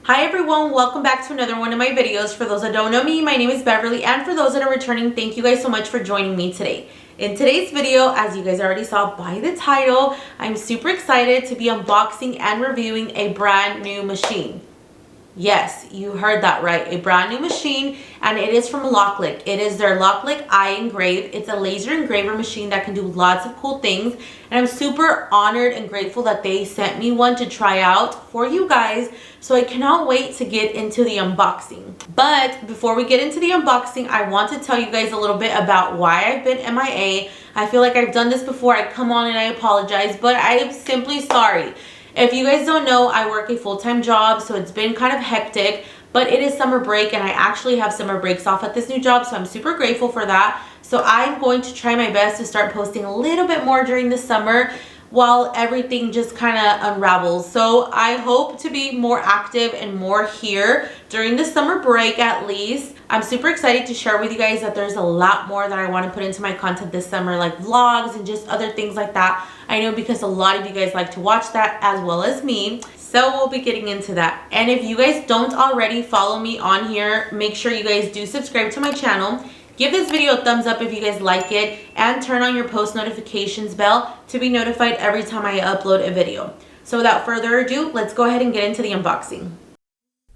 Hi everyone, welcome back to another one of my videos. For those that don't know me, my name is Beverly, and for those that are returning, thank you guys so much for joining me today. In today's video, as you guys already saw by the title, I'm super excited to be unboxing and reviewing a brand new machine. Yes, you heard that right, a brand new machine, and it is from Loklik. It is their Loklik Iengrave. It's a laser engraver machine that can do lots of cool things, and I'm super honored and grateful that they sent me one to try out for you guys, so I cannot wait to get into the unboxing. But before we get into the unboxing, I want to tell you guys a little bit about why I've been MIA. I feel like I've done this before. I come on and I apologize, but I am simply sorry. If you guys don't know, I work a full-time job, so it's been kind of hectic, but it is summer break and I actually have summer breaks off at this new job, so I'm super grateful for that. So I'm going to try my best to start posting a little bit more during the summer while everything just kind of unravels. So I hope to be more active and more here during the summer break at least. I'm super excited to share with you guys that there's a lot more that I want to put into my content this summer, like vlogs and just other things like that. I know because a lot of you guys like to watch that as well as me. So we'll be getting into that. And if you guys don't already follow me on here, make sure you guys do subscribe to my channel. Give this video a thumbs up if you guys like it, and turn on your post notifications bell to be notified every time I upload a video. So without further ado, let's go ahead and get into the unboxing.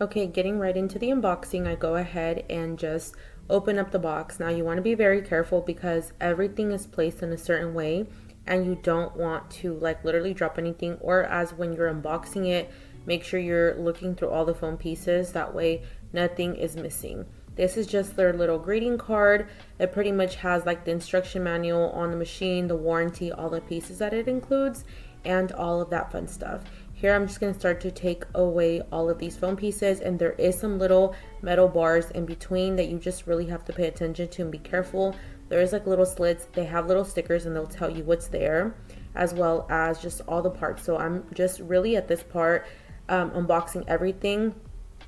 Okay, getting right into the unboxing, I go ahead and just open up the box. Now you want to be very careful because everything is placed in a certain way and you don't want to like literally drop anything, or as when you're unboxing it, make sure you're looking through all the foam pieces. That way nothing is missing. This is just their little greeting card. It pretty much has like the instruction manual on the machine, the warranty, all the pieces that it includes, and all of that fun stuff. Here I'm just going to start to take away all of these foam pieces, and there is some little metal bars in between that you just really have to pay attention to and be careful. There is like little slits. They have little stickers and they'll tell you what's there, as well as just all the parts. So I'm just really at this part unboxing everything.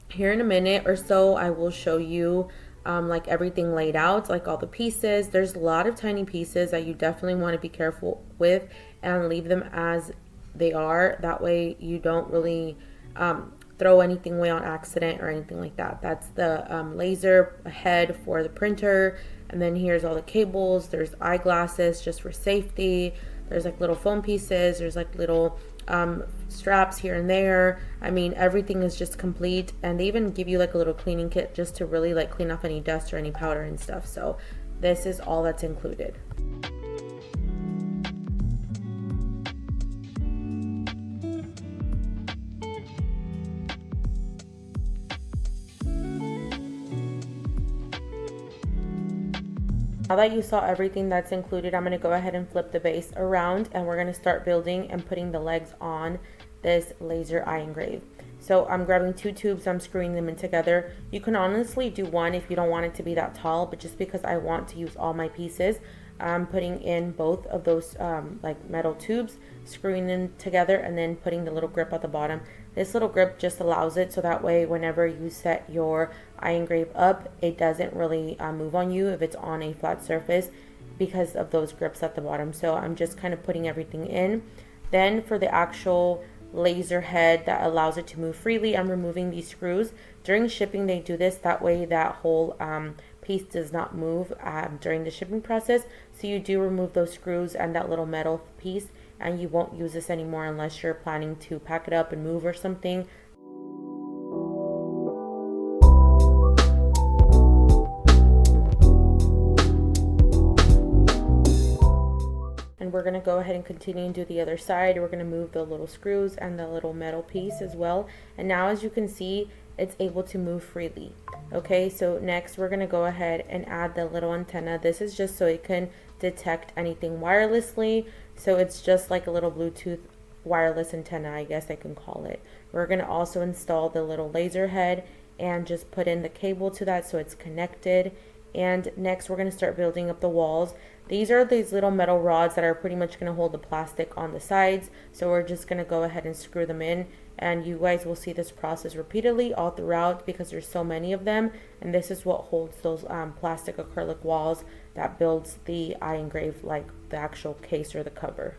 Here in a minute or so, I will show you like everything laid out, like all the pieces. There's a lot of tiny pieces that you definitely want to be careful with and leave them as they are. That way you don't really throw anything away on accident or anything like that. That's the laser head for the printer. And then here's all the cables. There's eyeglasses just for safety. There's like little foam pieces. There's like little straps here and there. I mean, everything is just complete, and they even give you like a little cleaning kit just to really like clean off any dust or any powder and stuff. So this is all that's included. Now that you saw everything that's included, I'm going to go ahead and flip the base around, and we're going to start building and putting the legs on this laser Iengrave. So I'm grabbing two tubes, I'm screwing them in together. You can honestly do one if you don't want it to be that tall, but just because I want to use all my pieces, I'm putting in both of those like metal tubes, screwing them together, and then putting the little grip at the bottom. This little grip just allows it so that way whenever you set your Iengrave up, it doesn't really move on you if it's on a flat surface because of those grips at the bottom. So I'm just kind of putting everything in. Then for the actual laser head that allows it to move freely, I'm removing these screws. During shipping they do this, that way that whole piece does not move during the shipping process. So you do remove those screws and that little metal piece, and you won't use this anymore unless you're planning to pack it up and move or something. And we're going to go ahead and continue and do the other side. We're going to move the little screws and the little metal piece as well. And now as you can see, it's able to move freely. Okay, so next we're going to go ahead and add the little antenna. This is just so it can detect anything wirelessly. So it's just like a little Bluetooth wireless antenna, I guess I can call it. We're going to also install the little laser head and just put in the cable to that so it's connected. And next we're going to start building up the walls. These are these little metal rods that are pretty much going to hold the plastic on the sides. So we're just going to go ahead and screw them in, and you guys will see this process repeatedly all throughout because there's so many of them, and this is what holds those plastic acrylic walls that builds the Iengrave, like the actual case or the cover.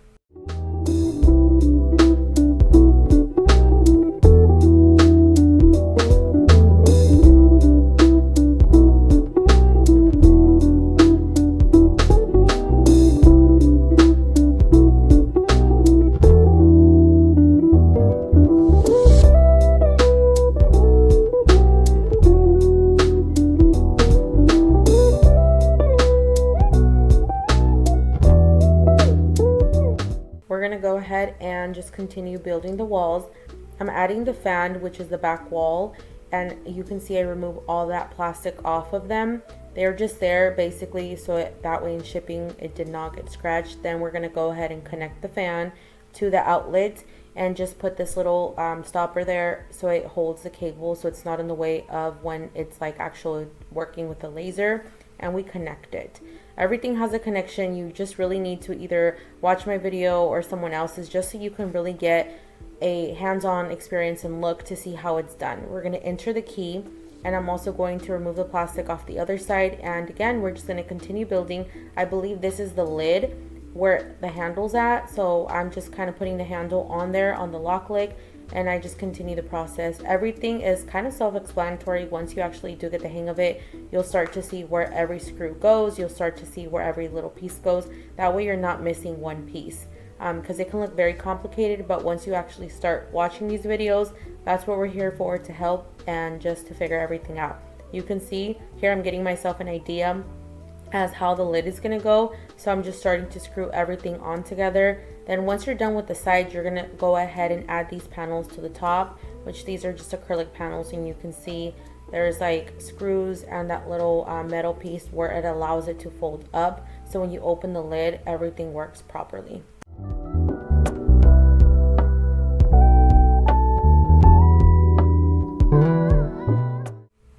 ahead and just continue building the walls. I'm adding the fan, which is the back wall, and you can see I remove all that plastic off of them. They're just there basically so that way in shipping it did not get scratched. Then we're going to go ahead and connect the fan to the outlet and just put this little stopper there so it holds the cable so it's not in the way of when it's like actually working with the laser, and we connect it. Everything has a connection. You just really need to either watch my video or someone else's just so you can really get a hands-on experience and look to see how it's done. We're going to enter the key, and I'm also going to remove the plastic off the other side, and again we're just going to continue building. I believe this is the lid where the handle's at, so I'm just kind of putting the handle on there on the Loklik, and I just continue the process. Everything is kind of self-explanatory. Once you actually do get the hang of it, you'll start to see where every screw goes. You'll start to see where every little piece goes. That way you're not missing one piece, because it can look very complicated, but once you actually start watching these videos, that's what we're here for, to help and just to figure everything out. You can see here I'm getting myself an idea as how the lid is going to go, so I'm just starting to screw everything on together. Then once you're done with the sides, you're going to go ahead and add these panels to the top, which these are just acrylic panels, and you can see there's like screws and that little metal piece where it allows it to fold up, so when you open the lid everything works properly.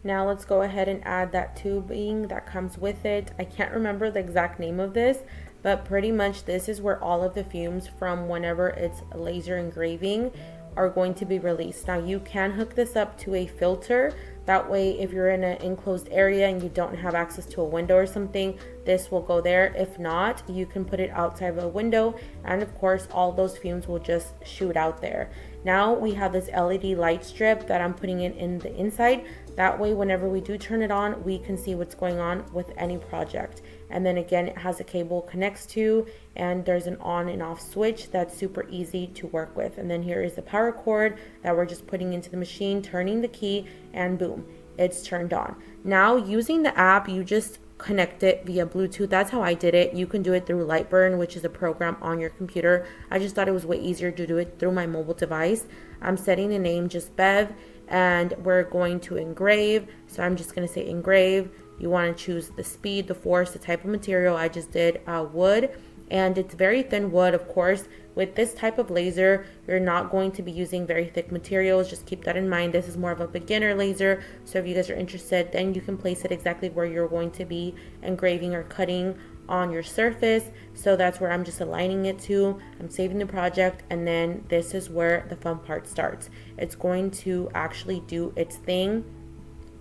Now let's go ahead and add that tubing that comes with it. I can't remember the exact name of this, but pretty much this is where all of the fumes from whenever it's laser engraving are going to be released. Now you can hook this up to a filter. That way if you're in an enclosed area and you don't have access to a window or something, this will go there. If not, you can put it outside of a window, and of course all those fumes will just shoot out there. Now we have this LED light strip that I'm putting in the inside. That way whenever we do turn it on, we can see what's going on with any project. And then again, it has a cable connects to, and there's an on and off switch that's super easy to work with. And then here is the power cord that we're just putting into the machine, turning the key, and boom, it's turned on. Now using the app, you just connect it via Bluetooth. That's how I did it. You can do it through Lightburn, which is a program on your computer. I just thought it was way easier to do it through my mobile device. I'm setting the name just Bev, and we're going to engrave. So I'm just going to say engrave. You want to choose the speed, the force, the type of material. I just did wood, and it's very thin wood. Of course, with this type of laser, you're not going to be using very thick materials. Just keep that in mind. This is more of a beginner laser, so if you guys are interested, then you can place it exactly where you're going to be engraving or cutting on your surface. So that's where I'm just aligning it to. I'm saving the project, and then this is where the fun part starts. It's going to actually do its thing.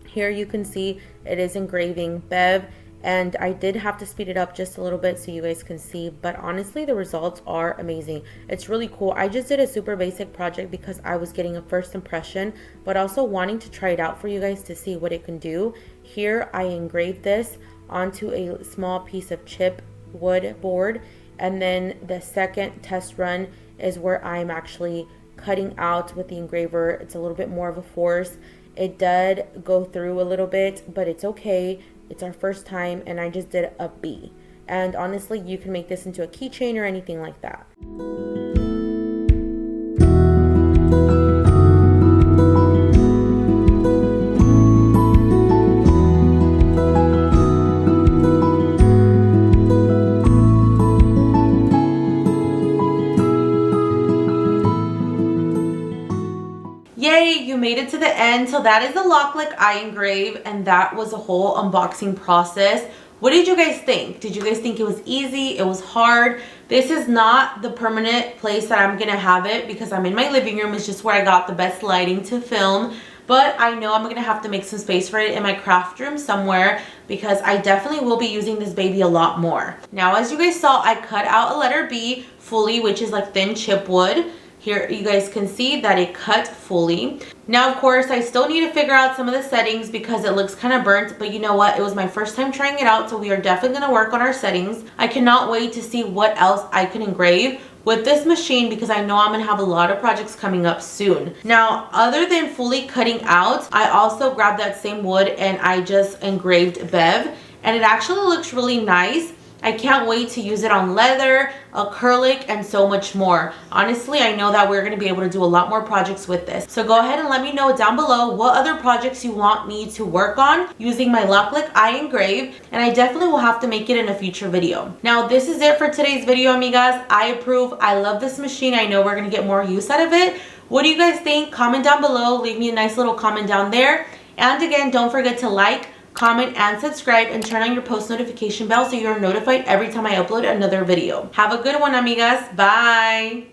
Here you can see it is engraving Bev, and I did have to speed it up just a little bit so you guys can see, but honestly the results are amazing. It's really cool. I just did a super basic project because I was getting a first impression, but also wanting to try it out for you guys to see what it can do. Here I engraved this onto a small piece of chip wood board, and then the second test run is where I'm actually cutting out with the engraver. It's a little bit more of a force. It did go through a little bit, but it's okay. It's our first time, and I just did a B. And honestly, you can make this into a keychain or anything like that. Yay, you made it to the end. So that is the Loklik Iengrave, and that was a whole unboxing process. What did you guys think? Did you guys think it was easy? It was hard? This is not the permanent place that I'm gonna have it because I'm in my living room. It's just where I got the best lighting to film. But I know I'm gonna have to make some space for it in my craft room somewhere because I definitely will be using this baby a lot more. Now, as you guys saw, I cut out a letter B fully, which is like thin chipwood. Here you guys can see that it cut fully. Now, of course, I still need to figure out some of the settings because it looks kind of burnt, but you know what? It was my first time trying it out, so we are definitely going to work on our settings. I cannot wait to see what else I can engrave with this machine because I know I'm going to have a lot of projects coming up soon. Now, other than fully cutting out, I also grabbed that same wood and I just engraved Bev, and it actually looks really nice. I can't wait to use it on leather, acrylic, and so much more. Honestly, I know that we're going to be able to do a lot more projects with this. So go ahead and let me know down below what other projects you want me to work on using my Loklik Iengrave, and I definitely will have to make it in a future video. Now, this is it for today's video, amigas. I approve. I love this machine. I know we're going to get more use out of it. What do you guys think? Comment down below. Leave me a nice little comment down there. And again, don't forget to like, comment, and subscribe, and turn on your post notification bell so you're notified every time I upload another video. Have a good one, amigas. Bye.